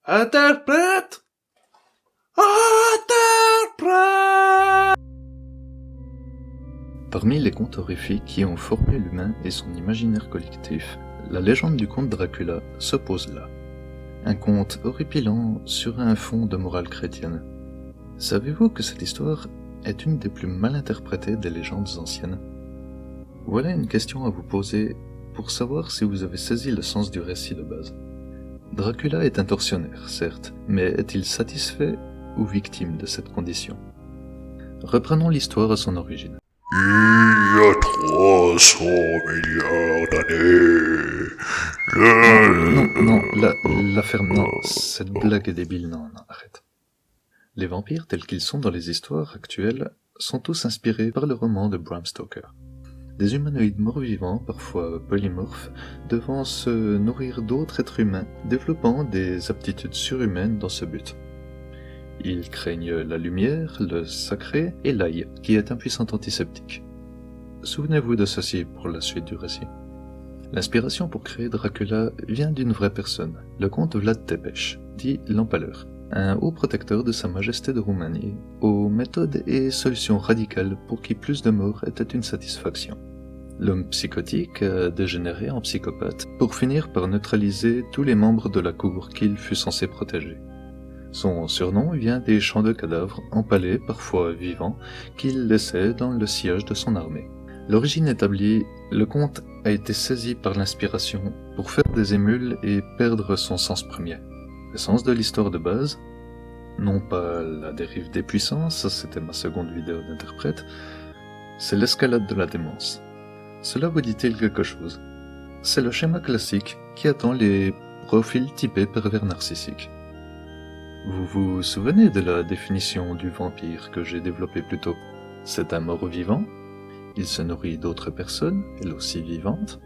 Interprète! Interprète! Parmi les contes horrifiques qui ont formé l'humain et son imaginaire collectif, la légende du comte Dracula se pose là. Un conte horripilant sur un fond de morale chrétienne. Savez-vous que cette histoire est une des plus mal interprétées des légendes anciennes? Voilà une question à vous poser pour savoir si vous avez saisi le sens du récit de base. Dracula est un tortionnaire, certes, mais est-il satisfait ou victime de cette condition? Reprenons l'histoire à son origine. Il y a 300 milliards d'années, Non, la ferme, non, cette blague est débile, non, arrête. Les vampires tels qu'ils sont dans les histoires actuelles sont tous inspirés par le roman de Bram Stoker. Des humanoïdes morts-vivants, parfois polymorphes, devant se nourrir d'autres êtres humains, développant des aptitudes surhumaines dans ce but. Ils craignent la lumière, le sacré et l'ail, qui est un puissant antiseptique. Souvenez-vous de ceci pour la suite du récit. L'inspiration pour créer Dracula vient d'une vraie personne, le comte Vlad Tepes, dit l'Empaleur, un haut protecteur de Sa Majesté de Roumanie, aux méthodes et solutions radicales pour qui plus de morts était une satisfaction. L'homme psychotique a dégénéré en psychopathe pour finir par neutraliser tous les membres de la cour qu'il fut censé protéger. Son surnom vient des champs de cadavres empalés, parfois vivants, qu'il laissait dans le sillage de son armée. L'origine établie, le comte a été saisi par l'inspiration pour faire des émules et perdre son sens premier. Le sens de l'histoire de base, non pas la dérive des puissances, ça c'était ma seconde vidéo d'interprète, c'est l'escalade de la démence. Cela vous dit-il quelque chose? C'est le schéma classique qui attend les profils typés pervers narcissiques. Vous vous souvenez de la définition du vampire que j'ai développée plus tôt? C'est un mort-vivant, il se nourrit d'autres personnes, elles aussi vivantes,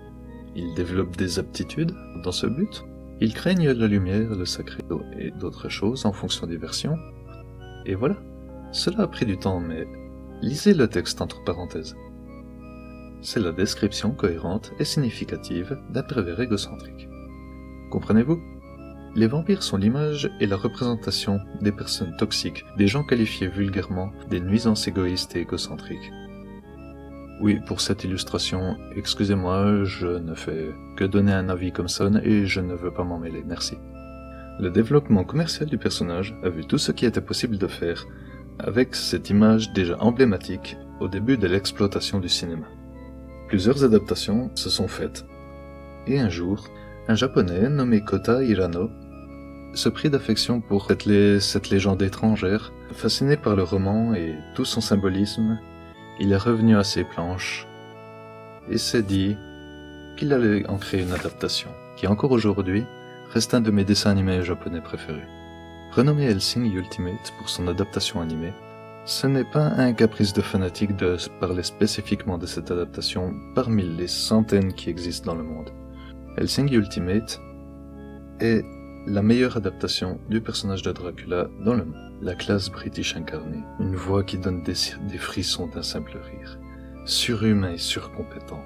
il développe des aptitudes dans ce but, il craigne la lumière, le sacré et d'autres choses en fonction des versions. Et voilà, cela a pris du temps, mais lisez le texte entre parenthèses. C'est la description cohérente et significative d'un pervers égocentrique. Comprenez-vous? Les vampires sont l'image et la représentation des personnes toxiques, des gens qualifiés vulgairement des nuisances égoïstes et égocentriques. Oui, pour cette illustration, excusez-moi, je ne fais que donner un avis comme ça et je ne veux pas m'en mêler, merci. Le développement commercial du personnage a vu tout ce qui était possible de faire avec cette image déjà emblématique au début de l'exploitation du cinéma. Plusieurs adaptations se sont faites, et un jour, un japonais nommé Kota Hirano se prit d'affection pour cette légende étrangère. Fasciné par le roman et tout son symbolisme, il est revenu à ses planches et s'est dit qu'il allait en créer une adaptation, qui encore aujourd'hui reste un de mes dessins animés japonais préférés. Renommé Hellsing Ultimate pour son adaptation animée, ce n'est pas un caprice de fanatique de parler spécifiquement de cette adaptation parmi les centaines qui existent dans le monde. Hellsing Ultimate est la meilleure adaptation du personnage de Dracula dans le monde. La classe british incarnée, une voix qui donne des frissons d'un simple rire, surhumain et surcompétent.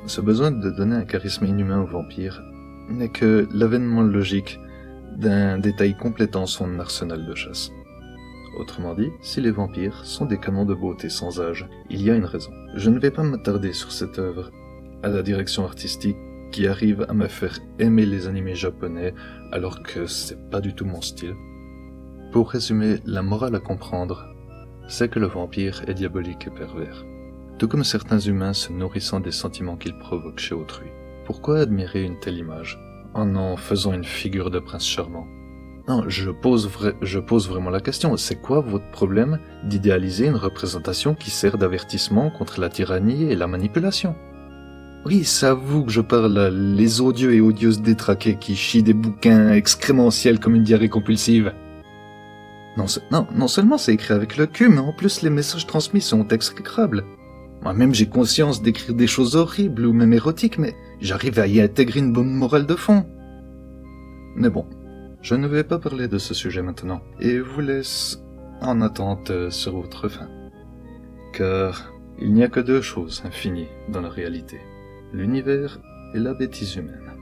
Ce besoin de donner un charisme inhumain au vampire n'est que l'avènement logique d'un détail complétant son arsenal de chasse. Autrement dit, si les vampires sont des canons de beauté sans âge, il y a une raison. Je ne vais pas m'attarder sur cette œuvre à la direction artistique qui arrive à me faire aimer les animés japonais alors que c'est pas du tout mon style. Pour résumer, la morale à comprendre, c'est que le vampire est diabolique et pervers, tout comme certains humains se nourrissant des sentiments qu'il provoque chez autrui. Pourquoi admirer une telle image, en faisant une figure de prince charmant? Non, je pose vraiment la question, c'est quoi votre problème d'idéaliser une représentation qui sert d'avertissement contre la tyrannie et la manipulation? Oui, c'est à vous que je parle, les odieux et odieuses détraqués qui chient des bouquins excrémentiels comme une diarrhée compulsive. Non seulement c'est écrit avec le cul, mais en plus les messages transmis sont exécrables. Moi-même j'ai conscience d'écrire des choses horribles ou même érotiques, mais j'arrive à y intégrer une bonne morale de fond. Mais bon, je ne vais pas parler de ce sujet maintenant, et vous laisse en attente sur votre fin. Car il n'y a que deux choses infinies dans la réalité, l'univers et la bêtise humaine.